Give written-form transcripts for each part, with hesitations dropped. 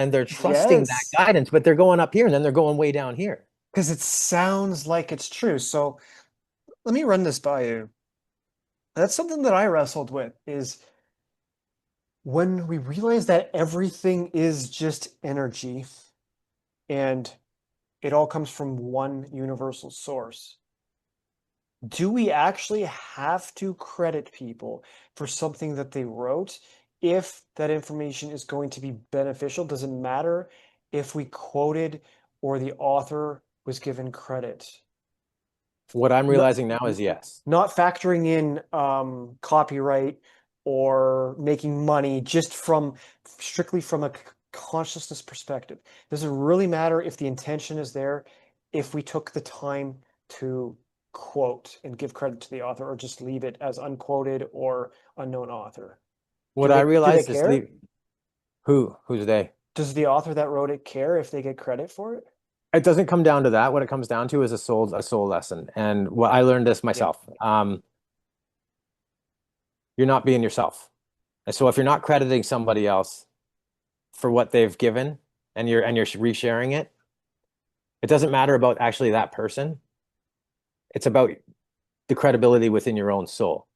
and they're trusting that Yes, guidance, but they're going up here and then they're going way down here. because it sounds like it's true. So let me run this by you. That's something that I wrestled with is when we realize that everything is just energy and it all comes from one universal source. Do we actually have to credit people for something that they wrote if that information is going to be beneficial? Does it matter if we quoted or the author was given credit? What I'm Not, realizing now is yes. not factoring in copyright or making money just from strictly from a consciousness perspective. Does it really matter if the intention is there, if we took the time to quote and give credit to the author, or just leave it as unquoted or unknown author? What I Do they realized is care? who's they? Does the author that wrote it care if they get credit for it? It doesn't come down to that. What it comes down to is a soul lesson. And what I learned this Yeah. myself. You're not being yourself. And so if you're not crediting somebody else for what they've given and you're resharing it, it doesn't matter about actually that person. It's about the credibility within your own soul.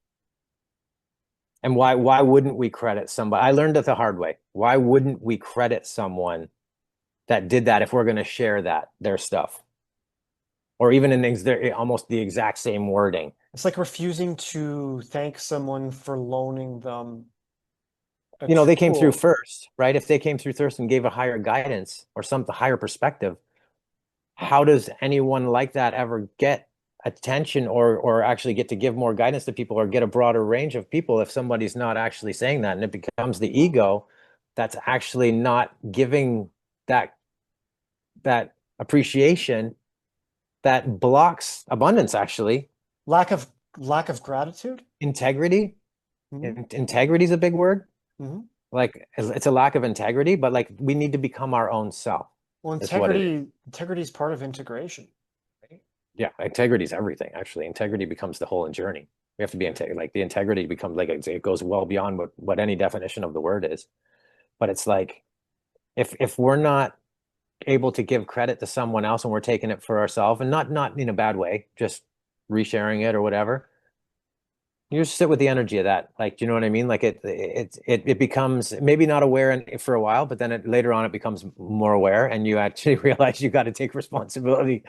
And why wouldn't we credit somebody? I learned it the hard way. Why wouldn't we credit someone that did that if we're going to share that their stuff? Or even in things they're almost the exact same wording. It's like refusing to thank someone for loaning them a You know, they came through tool. first, right? If they came through first and gave a higher guidance or some higher perspective, how does anyone like that ever get attention or actually get to give more guidance to people or get a broader range of people if somebody's not actually saying that? And it becomes the ego that's actually not giving that that appreciation that blocks abundance, actually. Lack of lack of gratitude. Integrity. Hmm. Integrity is a big word. Hmm. Like it's a lack of integrity, but like we need to become our own self, Well, is what it is. integrity is part of integration, right? Yeah, integrity is everything. Actually, integrity becomes the whole journey. We have to be integrity. Like the integrity becomes like it goes well beyond what any definition of the word is. But it's like if we're not able to give credit to someone else and we're taking it for ourselves and not in a bad way, just resharing it or whatever, you just sit with the energy of that. Like, do you know what I mean? Like it becomes maybe not aware for a while, but then later on it becomes more aware, and you actually realize you got to take responsibility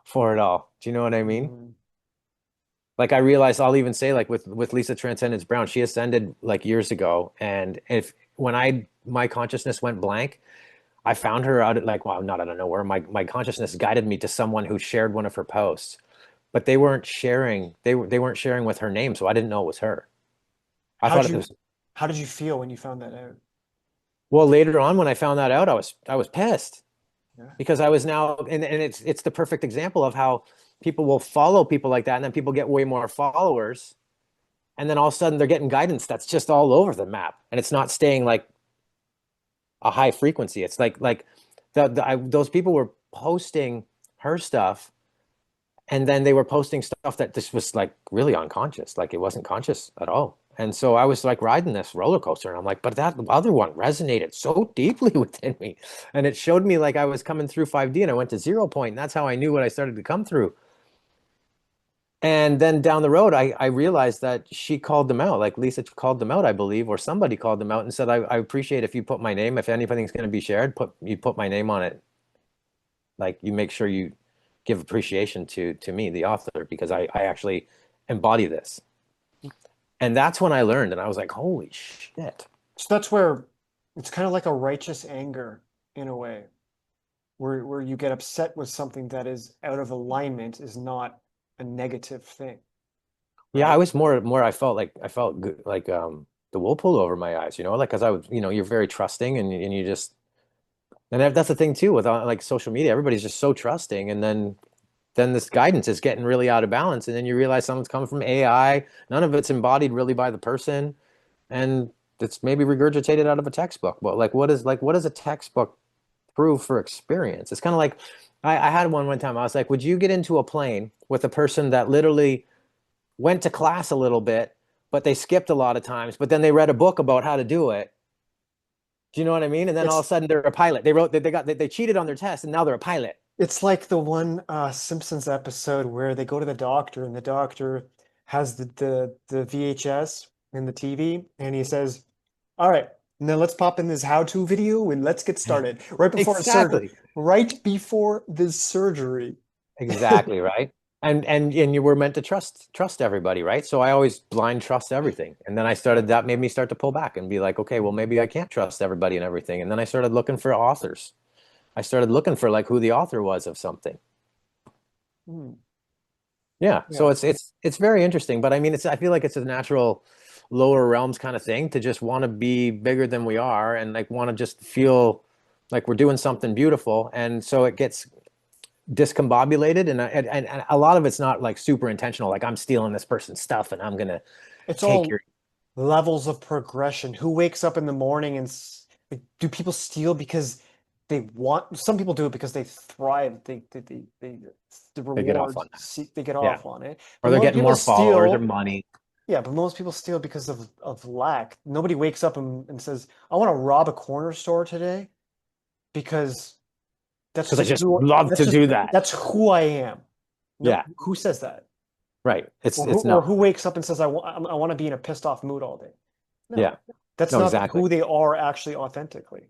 for it all. Do you know what I mean? Mm. Like I realized I'll even say like with Lisa Transcendence Brown, she ascended like years ago, and if when I my consciousness went blank, I found her out at like well, not out of nowhere. My consciousness guided me to someone who shared one of her posts, but they weren't sharing. They weren't sharing with her name, so I didn't know it was her. I How thought did it you was how did you feel when you found that out? well later on when I found that out, I was pissed Yeah. because I was now and it's the perfect example of how people will follow people like that, and then people get way more followers, and then all of a sudden they're getting guidance that's just all over the map, and it's not staying like a high frequency. It's like those people were posting her stuff, and then they were posting stuff that this was like really unconscious, like it wasn't conscious at all. And so I was like riding this roller coaster, and I'm like, but that other one resonated so deeply within me, and it showed me like I was coming through 5D, and I went to 0 point, and that's how I knew what I started to come through. And then down the road, I realized that she called them out, like Lisa called them out, I believe, or somebody called them out and said, I appreciate if you put my name, if anything's going to be shared, you put my name on it. Like you make sure you give appreciation to me, the author, because I actually embody this. And that's when I learned, and I was like, holy shit. So that's where it's kind of like a righteous anger in a way, where you get upset with something that is out of alignment is not a negative thing, Yeah, I right? was more I felt good, like the wool pulled over my eyes, like because I was, you're very trusting and you just and that's the thing too with like social media, everybody's just so trusting, and then this guidance is getting really out of balance, and then you realize something's coming from AI. None of it's embodied really by the person, and it's maybe regurgitated out of a textbook. But what does a textbook prove for experience? It's kind of like I had one time. I was like, would you get into a plane with a person that literally went to class a little bit, but they skipped a lot of times, but then they read a book about how to do it, Do you know what I mean? And then all of It's a sudden they're a pilot. They cheated on their test and now they're a pilot. it's like the one Simpsons episode where they go to the doctor and the doctor has the VHS in the TV and he says, "All right, now let's pop in this how-to video and let's get started." Exactly. Right before the surgery. Exactly, right? And you were meant to trust everybody, right? So I always blind trust everything. And then that made me start to pull back and be like, okay, well maybe I can't trust everybody and everything. And then I started looking for authors. I started looking for like who the author was of something. Hmm. Yeah. So Yeah. it's very interesting, but I mean I feel like it's a natural lower realms kind of thing to just want to be bigger than we are and like want to just feel like we're doing something beautiful. And so it gets discombobulated and a lot of it's not like super intentional, like I'm stealing this person's stuff and I'm gonna It's take all your levels of progression. Who wakes up in the morning and like, do people steal because they want? Some people do it because they thrive. The they get off on rewards that. they get Yeah. off on it. Or But they're most getting people more followers or steal. money Yeah, but most people steal because of lack. Nobody wakes up and says, "I want to rob a corner store today," because because I just love to do that. that's who I am. No, Yeah, who says that? right. It's Or not. who wakes up and says, I want to be in a pissed off mood all day." Yeah. No, that's No, not exactly. who they are actually authentically.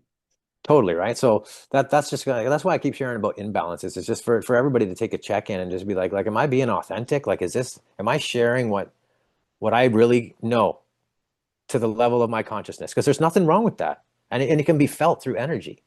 Totally, right? So that's why I keep sharing about imbalances. It's just for everybody to take a check in and just be like, am I being authentic? Like, am I sharing what I really know to the level of my consciousness? Because there's nothing wrong with that. And it can be felt through energy.